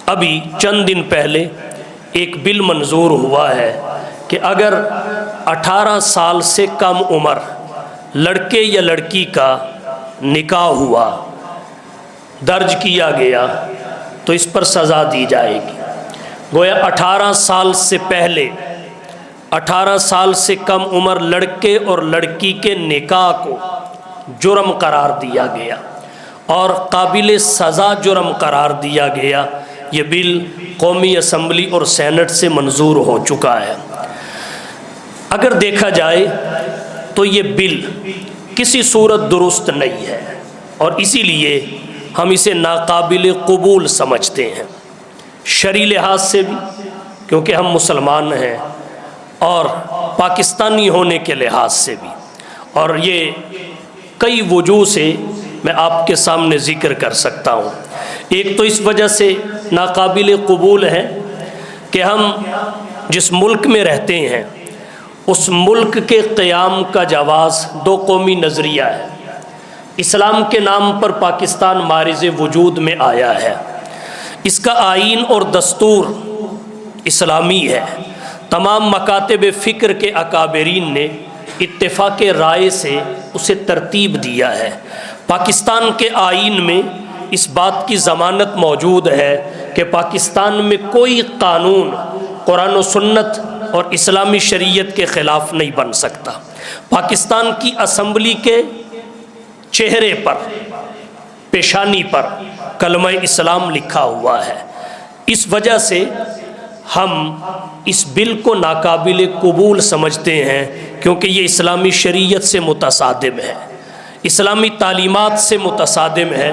ابھی چند دن پہلے ایک بل منظور ہوا ہے کہ اگر 18 سال سے کم عمر لڑکے یا لڑکی کا نکاح ہوا، درج کیا گیا، تو اس پر سزا دی جائے گی۔ گویا 18 سال سے پہلے 18 سال سے کم عمر لڑکے اور لڑکی کے نکاح کو جرم قرار دیا گیا اور قابل سزا جرم قرار دیا گیا۔ یہ بل قومی اسمبلی اور سینٹ سے منظور ہو چکا ہے۔ اگر دیکھا جائے تو یہ بل کسی صورت درست نہیں ہے اور اسی لیے ہم اسے ناقابل قبول سمجھتے ہیں، شرعی لحاظ سے بھی کیونکہ ہم مسلمان ہیں، اور پاکستانی ہونے کے لحاظ سے بھی، اور یہ کئی وجوہ سے میں آپ کے سامنے ذکر کر سکتا ہوں۔ ایک تو اس وجہ سے ناقابل قبول ہے کہ ہم جس ملک میں رہتے ہیں اس ملک کے قیام کا جواز دو قومی نظریہ ہے۔ اسلام کے نام پر پاکستان معرض وجود میں آیا ہے، اس کا آئین اور دستور اسلامی ہے۔ تمام مکاتب فکر کے اکابرین نے اتفاق رائے سے اسے ترتیب دیا ہے۔ پاکستان کے آئین میں اس بات کی ضمانت موجود ہے کہ پاکستان میں کوئی قانون قرآن و سنت اور اسلامی شریعت کے خلاف نہیں بن سکتا۔ پاکستان کی اسمبلی کے چہرے پر، پیشانی پر کلمہ اسلام لکھا ہوا ہے۔ اس وجہ سے ہم اس بل کو ناقابل قبول سمجھتے ہیں کیونکہ یہ اسلامی شریعت سے متصادم ہے، اسلامی تعلیمات سے متصادم ہے،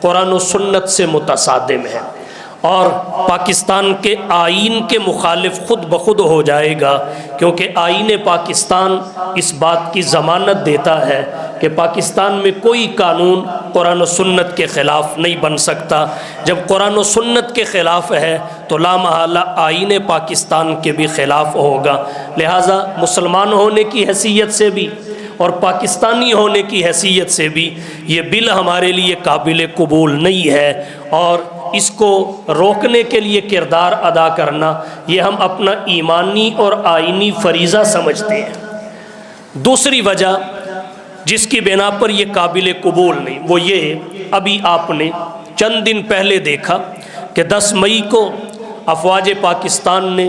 قرآن و سنت سے متصادم ہے، اور پاکستان کے آئین کے مخالف خود بخود ہو جائے گا کیونکہ آئین پاکستان اس بات کی ضمانت دیتا ہے کہ پاکستان میں کوئی قانون قرآن و سنت کے خلاف نہیں بن سکتا۔ جب قرآن و سنت کے خلاف ہے تو لا محالہ آئین پاکستان کے بھی خلاف ہوگا۔ لہٰذا مسلمان ہونے کی حیثیت سے بھی اور پاکستانی ہونے کی حیثیت سے بھی یہ بل ہمارے لیے قابل قبول نہیں ہے، اور اس کو روکنے کے لیے کردار ادا کرنا یہ ہم اپنا ایمانی اور آئینی فریضہ سمجھتے ہیں۔ دوسری وجہ جس کی بنا پر یہ قابل قبول نہیں، وہ یہ ابھی آپ نے چند دن پہلے دیکھا کہ 10 مئی کو افواج پاکستان نے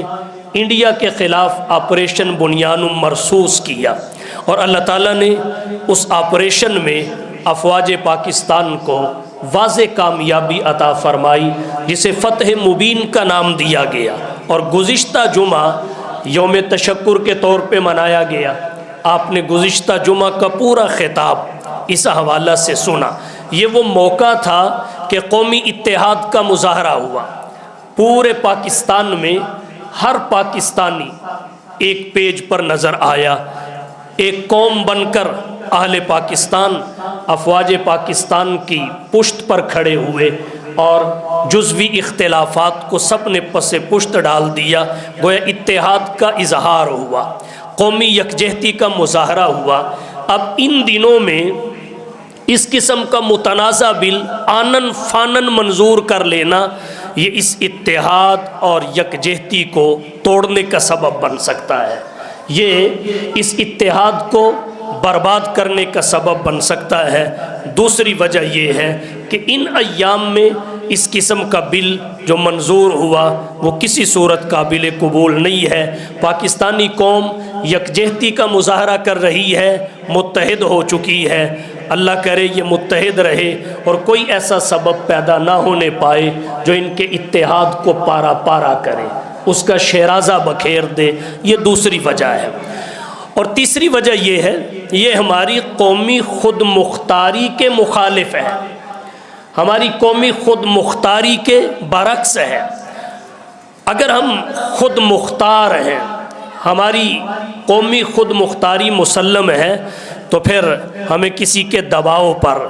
انڈیا کے خلاف آپریشن بنیان مرصوص کیا، اور اللہ تعالیٰ نے اس آپریشن میں افواج پاکستان کو واضح کامیابی عطا فرمائی جسے فتح مبین کا نام دیا گیا، اور گزشتہ جمعہ یوم تشکر کے طور پہ منایا گیا۔ آپ نے گزشتہ جمعہ کا پورا خطاب اس حوالہ سے سنا۔ یہ وہ موقع تھا کہ قومی اتحاد کا مظاہرہ ہوا، پورے پاکستان میں ہر پاکستانی ایک پیج پر نظر آیا، ایک قوم بن کر اہل پاکستان افواج پاکستان کی پشت پر کھڑے ہوئے اور جزوی اختلافات کو سب نے پس پشت ڈال دیا۔ گویا اتحاد کا اظہار ہوا، قومی یکجہتی کا مظاہرہ ہوا۔ اب ان دنوں میں اس قسم کا متنازع بل آنن فانن منظور کر لینا یہ اس اتحاد اور یکجہتی کو توڑنے کا سبب بن سکتا ہے، یہ اس اتحاد کو برباد کرنے کا سبب بن سکتا ہے۔ دوسری وجہ یہ ہے کہ ان ایام میں اس قسم کا بل جو منظور ہوا وہ کسی صورت قابل قبول نہیں ہے۔ پاکستانی قوم یکجہتی کا مظاہرہ کر رہی ہے، متحد ہو چکی ہے۔ اللہ کرے یہ متحد رہے اور کوئی ایسا سبب پیدا نہ ہونے پائے جو ان کے اتحاد کو پارا پارا کرے، اس کا شیرازہ بکھیر دے۔ یہ دوسری وجہ ہے۔ اور تیسری وجہ یہ ہے، یہ ہماری قومی خود مختاری کے مخالف ہے، ہماری قومی خود مختاری کے برعکس ہے۔ اگر ہم خود مختار ہیں، ہماری قومی خود مختاری مسلم ہے، تو پھر ہمیں کسی کے دباؤ پر،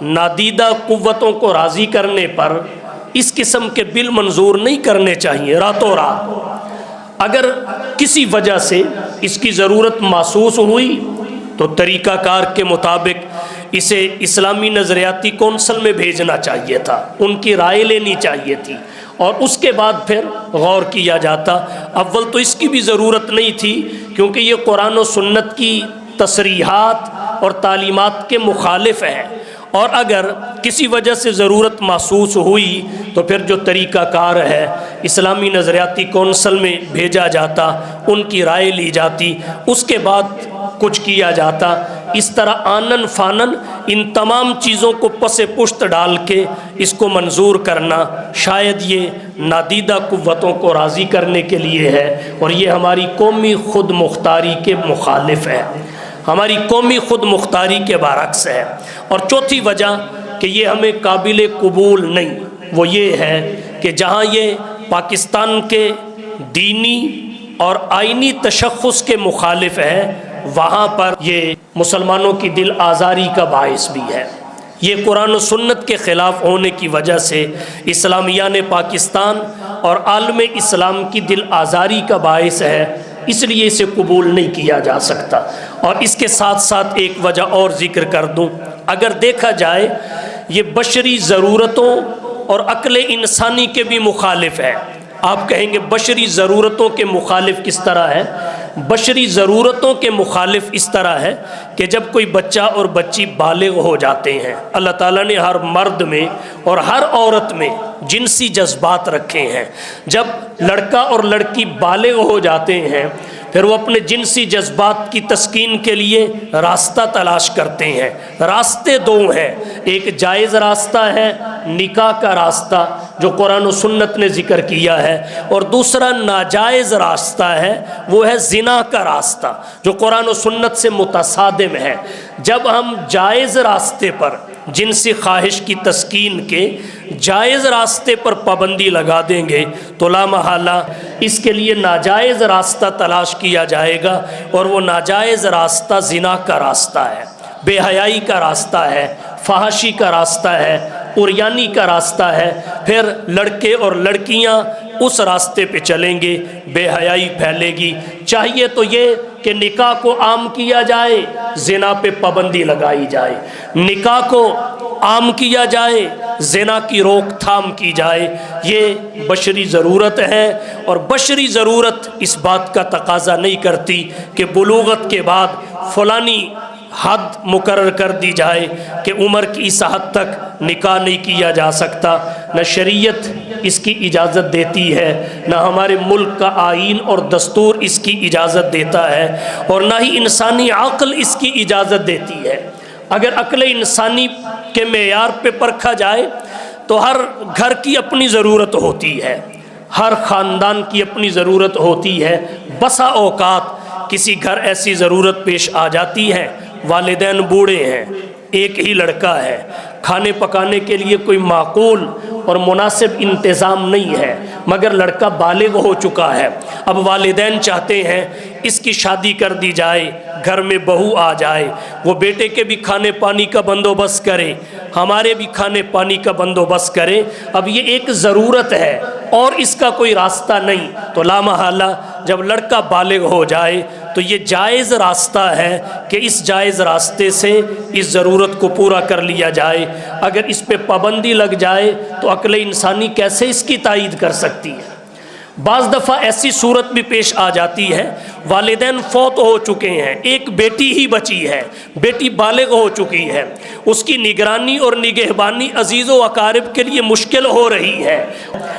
نادیدہ قوتوں کو راضی کرنے پر اس قسم کے بل منظور نہیں کرنے چاہیے راتوں رات۔ اگر کسی وجہ سے اس کی ضرورت محسوس ہوئی تو طریقہ کار کے مطابق اسے اسلامی نظریاتی کونسل میں بھیجنا چاہیے تھا، ان کی رائے لینی چاہیے تھی، اور اس کے بعد پھر غور کیا جاتا۔ اول تو اس کی بھی ضرورت نہیں تھی، کیونکہ یہ قرآن و سنت کی تصریحات اور تعلیمات کے مخالف ہے، اور اگر کسی وجہ سے ضرورت محسوس ہوئی تو پھر جو طریقہ کار ہے اسلامی نظریاتی کونسل میں بھیجا جاتا، ان کی رائے لی جاتی، اس کے بعد کچھ کیا جاتا۔ اس طرح آنن فانن ان تمام چیزوں کو پس پشت ڈال کے اس کو منظور کرنا شاید یہ نادیدہ قوتوں کو راضی کرنے کے لیے ہے، اور یہ ہماری قومی خود مختاری کے مخالف ہے، ہماری قومی خود مختاری کے برعکس ہے۔ اور چوتھی وجہ کہ یہ ہمیں قابل قبول نہیں، وہ یہ ہے کہ جہاں یہ پاکستان کے دینی اور آئینی تشخص کے مخالف ہے، وہاں پر یہ مسلمانوں کی دل آزاری کا باعث بھی ہے۔ یہ قرآن و سنت کے خلاف ہونے کی وجہ سے اسلامیان پاکستان اور عالم اسلام کی دل آزاری کا باعث ہے، اس لیے اسے قبول نہیں کیا جا سکتا۔ اور اس کے ساتھ ساتھ ایک وجہ اور ذکر کر دوں، اگر دیکھا جائے یہ بشری ضرورتوں اور عقل انسانی کے بھی مخالف ہے۔ آپ کہیں گے بشری ضرورتوں کے مخالف کس طرح ہے؟ بشری ضرورتوں کے مخالف اس طرح ہے کہ جب کوئی بچہ اور بچی بالغ ہو جاتے ہیں، اللہ تعالیٰ نے ہر مرد میں اور ہر عورت میں جنسی جذبات رکھے ہیں۔ جب لڑکا اور لڑکی بالغ ہو جاتے ہیں، پھر وہ اپنے جنسی جذبات کی تسکین کے لیے راستہ تلاش کرتے ہیں۔ راستے دو ہیں، ایک جائز راستہ ہے نکاح کا راستہ جو قرآن و سنت نے ذکر کیا ہے، اور دوسرا ناجائز راستہ ہے، وہ ہے زنا کا راستہ جو قرآن و سنت سے متصادم ہے۔ جب ہم جائز راستے پر جنسی خواہش کی تسکین کے جائز راستے پر پابندی لگا دیں گے تو لا محالہ اس کے لیے ناجائز راستہ تلاش کیا جائے گا، اور وہ ناجائز راستہ زنا کا راستہ ہے، بے حیائی کا راستہ ہے، فحاشی کا راستہ ہے، عریانی کا راستہ ہے۔ پھر لڑکے اور لڑکیاں اس راستے پہ چلیں گے، بے حیائی پھیلے گی۔ چاہیے تو یہ کہ نکاح کو عام کیا جائے، زنا پہ پابندی لگائی جائے، نکاح کو عام کیا جائے، زنا کی روک تھام کی جائے۔ یہ بشری ضرورت ہے، اور بشری ضرورت اس بات کا تقاضا نہیں کرتی کہ بلوغت کے بعد فلانی حد مقرر کر دی جائے کہ عمر کی اس حد تک نکاح نہیں کیا جا سکتا۔ نہ شریعت اس کی اجازت دیتی ہے، نہ ہمارے ملک کا آئین اور دستور اس کی اجازت دیتا ہے، اور نہ ہی انسانی عقل اس کی اجازت دیتی ہے۔ اگر عقل انسانی کے معیار پہ پرکھا جائے تو ہر گھر کی اپنی ضرورت ہوتی ہے، ہر خاندان کی اپنی ضرورت ہوتی ہے۔ بسا اوقات کسی گھر ایسی ضرورت پیش آ جاتی ہے، والدین بوڑھے ہیں، ایک ہی لڑکا ہے، کھانے پکانے کے لیے کوئی معقول اور مناسب انتظام نہیں ہے، مگر لڑکا بالغ ہو چکا ہے۔ اب والدین چاہتے ہیں اس کی شادی کر دی جائے، گھر میں بہو آ جائے، وہ بیٹے کے بھی کھانے پانی کا بندوبست کرے، ہمارے بھی کھانے پانی کا بندوبست کرے۔ اب یہ ایک ضرورت ہے اور اس کا کوئی راستہ نہیں، تو لا محالہ جب لڑکا بالغ ہو جائے تو یہ جائز راستہ ہے کہ اس جائز راستے سے اس ضرورت کو پورا کر لیا جائے۔ اگر اس پہ پابندی لگ جائے تو عقل انسانی کیسے اس کی تائید کر سکتی ہے؟ بعض دفعہ ایسی صورت بھی پیش آ جاتی ہے، والدین فوت ہو چکے ہیں، ایک بیٹی ہی بچی ہے، بیٹی بالغ ہو چکی ہے، اس کی نگرانی اور نگہبانی عزیز و اقارب کے لیے مشکل ہو رہی ہے۔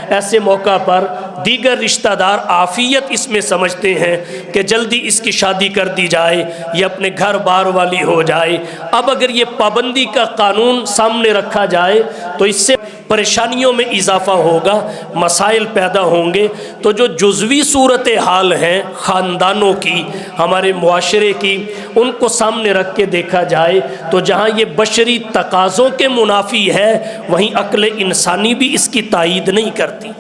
ایسے موقع پر دیگر رشتہ دار عافیت اس میں سمجھتے ہیں کہ جلدی اس کی شادی کر دی جائے، یہ اپنے گھر بار والی ہو جائے۔ اب اگر یہ پابندی کا قانون سامنے رکھا جائے تو اس سے پریشانیوں میں اضافہ ہوگا، مسائل پیدا ہوں گے۔ تو جو جزوی صورتحال ہیں خاندانوں کی، ہمارے معاشرے کی، ان کو سامنے رکھ کے دیکھا جائے تو جہاں یہ بشری تقاضوں کے منافی ہے، وہیں عقل انسانی بھی اس کی تائید نہیں کرتی۔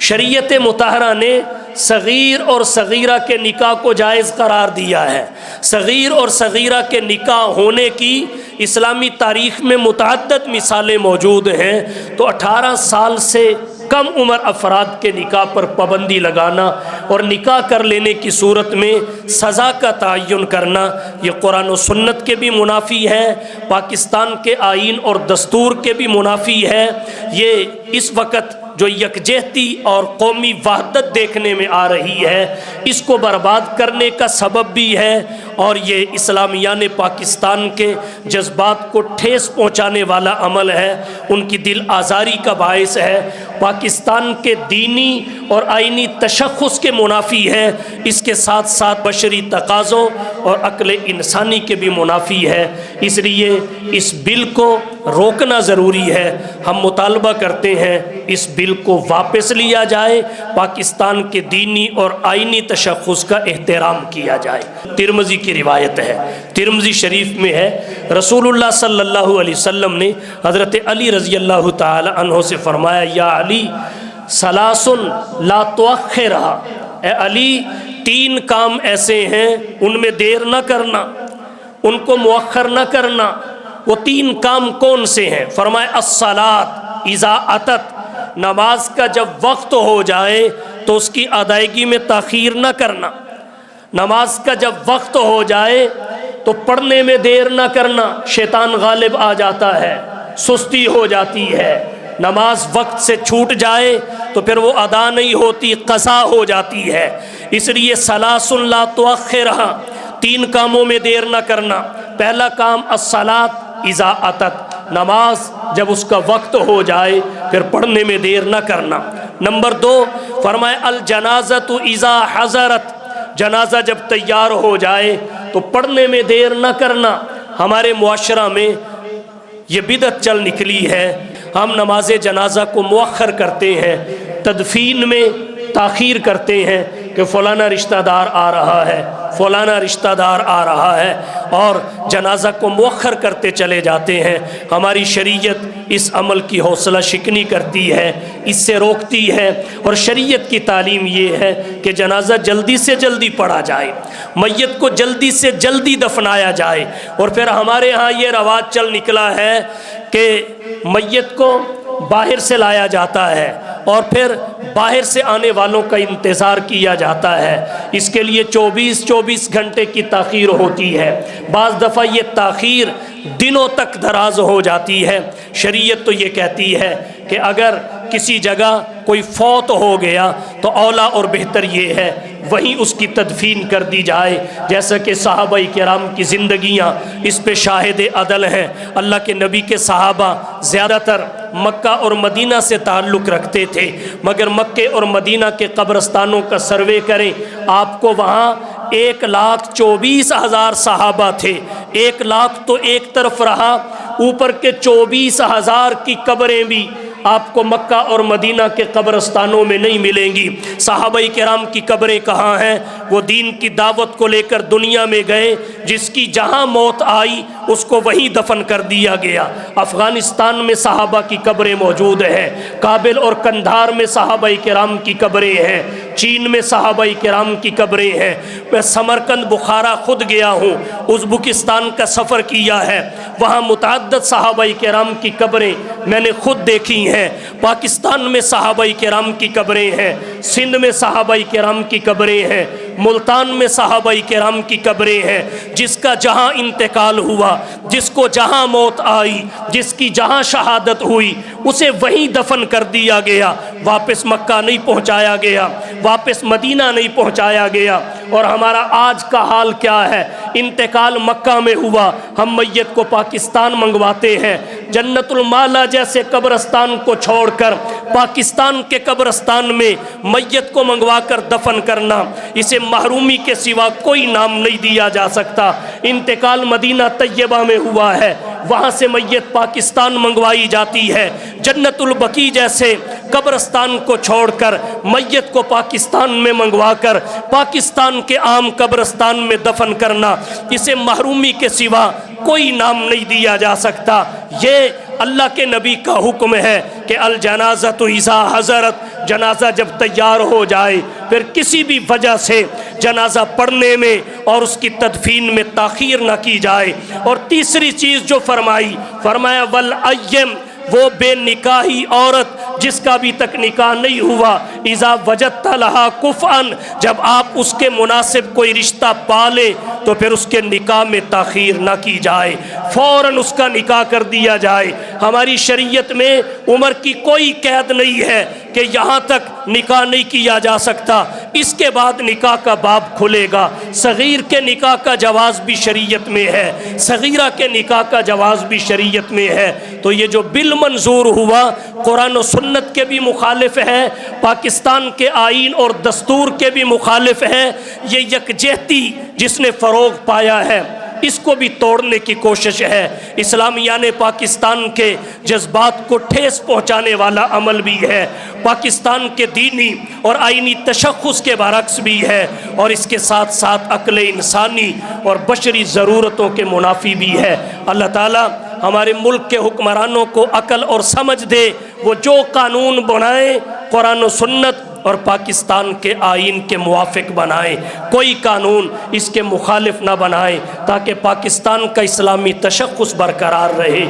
شریعت مطہرہ نے صغیر اور صغیرہ کے نکاح کو جائز قرار دیا ہے۔ صغیر اور صغیرہ کے نکاح ہونے کی اسلامی تاریخ میں متعدد مثالیں موجود ہیں، تو 18 سال سے کم عمر افراد کے نکاح پر پابندی لگانا اور نکاح کر لینے کی صورت میں سزا کا تعین کرنا، یہ قرآن و سنت کے بھی منافی ہے، پاکستان کے آئین اور دستور کے بھی منافی ہے۔ یہ اس وقت جو یکجہتی اور قومی وحدت دیکھنے میں آ رہی ہے، اس کو برباد کرنے کا سبب بھی ہے، اور یہ اسلامیان پاکستان کے جذبات کو ٹھیس پہنچانے والا عمل ہے، ان کی دل آزاری کا باعث ہے، پاکستان کے دینی اور آئینی تشخص کے منافی ہے، اس کے ساتھ ساتھ بشری تقاضوں اور عقل انسانی کے بھی منافی ہے۔ اس لیے اس بل کو روکنا ضروری ہے۔ ہم مطالبہ کرتے ہیں اس بل کو واپس لیا جائے، پاکستان کے دینی اور آئینی تشخص کا احترام کیا جائے۔ ترمذی کی روایت ہے، ترمذی شریف میں ہے، رسول اللہ صلی اللہ علیہ وسلم نے حضرت علی رضی اللہ تعالی عنہ سے فرمایا، یا علی ثلاث لا تؤخرھا، اے علی تین کام ایسے ہیں ان میں دیر نہ کرنا، ان کو مؤخر نہ کرنا۔ وہ تین کام کون سے ہیں؟ فرمایا الصلاۃ اذا اتت، نماز کا جب وقت ہو جائے تو اس کی ادائیگی میں تاخیر نہ کرنا، نماز کا جب وقت ہو جائے تو پڑھنے میں دیر نہ کرنا، شیطان غالب آ جاتا ہے، سستی ہو جاتی ہے، نماز وقت سے چھوٹ جائے تو پھر وہ ادا نہیں ہوتی، قضا ہو جاتی ہے۔ اس لیے ثلاث لا تؤخرھا، تین کاموں میں دیر نہ کرنا۔ پہلا کام الصلاۃ اذا اتت، نماز جب اس کا وقت ہو جائے پھر پڑھنے میں دیر نہ کرنا۔ نمبر دو فرمایا الجنازۃ اذا حضرت، جنازہ جب تیار ہو جائے تو پڑھنے میں دیر نہ کرنا۔ ہمارے معاشرہ میں یہ بدعت چل نکلی ہے، ہم نماز جنازہ کو مؤخر کرتے ہیں، تدفین میں تاخیر کرتے ہیں کہ فلانا رشتہ دار آ رہا ہے، فلانا رشتہ دار آ رہا ہے، اور جنازہ کو مؤخر کرتے چلے جاتے ہیں۔ ہماری شریعت اس عمل کی حوصلہ شکنی کرتی ہے، اس سے روکتی ہے، اور شریعت کی تعلیم یہ ہے کہ جنازہ جلدی سے جلدی پڑھا جائے، میت کو جلدی سے جلدی دفنایا جائے۔ اور پھر ہمارے ہاں یہ رواج چل نکلا ہے کہ میت کو باہر سے لایا جاتا ہے اور پھر باہر سے آنے والوں کا انتظار کیا جاتا ہے، اس کے لیے 24 گھنٹے کی تاخیر ہوتی ہے، بعض دفعہ یہ تاخیر دنوں تک دراز ہو جاتی ہے۔ شریعت تو یہ کہتی ہے کہ اگر کسی جگہ کوئی فوت ہو گیا تو اولا اور بہتر یہ ہے وہیں اس کی تدفین کر دی جائے، جیسا کہ صحابہ کرام کی زندگیاں اس پہ شاہد عدل ہیں۔ اللہ کے نبی کے صحابہ زیادہ تر مکہ اور مدینہ سے تعلق رکھتے تھے، مگر مکہ اور مدینہ کے قبرستانوں کا سروے کریں، آپ کو وہاں 1,24,000 صحابہ تھے۔ 1 لاکھ تو ایک طرف رہا، اوپر کے 24,000 کی قبریں بھی آپ کو مکہ اور مدینہ کے قبرستانوں میں نہیں ملیں گی۔ صحابہ کرام کی قبریں کہاں ہیں؟ وہ دین کی دعوت کو لے کر دنیا میں گئے، جس کی جہاں موت آئی اس کو وہیں دفن کر دیا گیا۔ افغانستان میں صحابہ کی قبریں موجود ہیں، کابل اور قندھار میں صحابہ کرام کی قبریں ہیں، چین میں صحابہ کرام کی قبریں ہیں۔ میں سمرقند بخارا خود گیا ہوں، ازبکستان کا سفر کیا ہے، وہاں متعدد صحابہ کرام کی قبریں میں نے خود دیکھی ہیں۔ پاکستان میں صحابہ کرام کی قبریں ہیں، سندھ میں صحابہ کرام کی قبریں ہیں، ملتان میں صحابہ کرام کی قبریں ہیں۔ جس کا جہاں انتقال ہوا، جس کو جہاں موت آئی، جس کی جہاں شہادت ہوئی، اسے وہیں دفن کر دیا گیا، واپس مکہ نہیں پہنچایا گیا، واپس مدینہ نہیں پہنچایا گیا۔ اور ہمارا آج کا حال کیا ہے؟ انتقال مکہ میں ہوا، ہم میت کو پاکستان منگواتے ہیں۔ جنت المالا جیسے قبرستان کو چھوڑ کر پاکستان کے قبرستان میں میت کو منگوا کر دفن کرنا، اسے محرومی کے سوا کوئی نام نہیں دیا جا سکتا۔ انتقال مدینہ طیبہ میں ہوا ہے، وہاں سے میت پاکستان منگوائی جاتی ہے۔ جنت البقیع جیسے قبرستان کو چھوڑ کر میت کو پاکستان میں منگوا کر پاکستان کے عام قبرستان میں دفن کرنا، اسے محرومی کے سوا کوئی نام نہیں دیا جا سکتا۔ یہ اللہ کے نبی کا حکم ہے کہ الجنازۃ اذا حضرت، جنازہ جب تیار ہو جائے پھر کسی بھی وجہ سے جنازہ پڑھنے میں اور اس کی تدفین میں تاخیر نہ کی جائے۔ اور تیسری چیز جو فرمایا والایم، وہ بے نکاحی عورت جس کا ابھی تک نکاح نہیں ہوا، اذا وجدت لہا کفءا، جب آپ اس کے مناسب کوئی رشتہ پالیں تو پھر اس کے نکاح میں تاخیر نہ کی جائے، فوراً اس کا نکاح کر دیا جائے۔ ہماری شریعت میں عمر کی کوئی قید نہیں ہے کہ یہاں تک نکاح نہیں کیا جا سکتا، اس کے بعد نکاح کا باب کھلے گا۔ صغیر کے نکاح کا جواز بھی شریعت میں ہے، صغیرہ کے نکاح کا جواز بھی شریعت میں ہے۔ تو یہ جو بل منظور ہوا قرآن و سنت کے بھی مخالف ہے، پاکستان کے آئین اور دستور کے بھی مخالف ہے۔ یہ یکجہتی جس نے فروغ پایا ہے اس کو بھی توڑنے کی کوشش ہے۔ اسلامیہ نے پاکستان کے جذبات کو ٹھیس پہنچانے والا عمل بھی ہے، پاکستان کے دینی اور آئینی تشخص کے برعکس بھی ہے، اور اس کے ساتھ ساتھ عقل انسانی اور بشری ضرورتوں کے منافی بھی ہے۔ اللہ تعالیٰ ہمارے ملک کے حکمرانوں کو عقل اور سمجھ دے، وہ جو قانون بنائیں قرآن و سنت اور پاکستان کے آئین کے موافق بنائیں، کوئی قانون اس کے مخالف نہ بنائیں، تاکہ پاکستان کا اسلامی تشخص برقرار رہے۔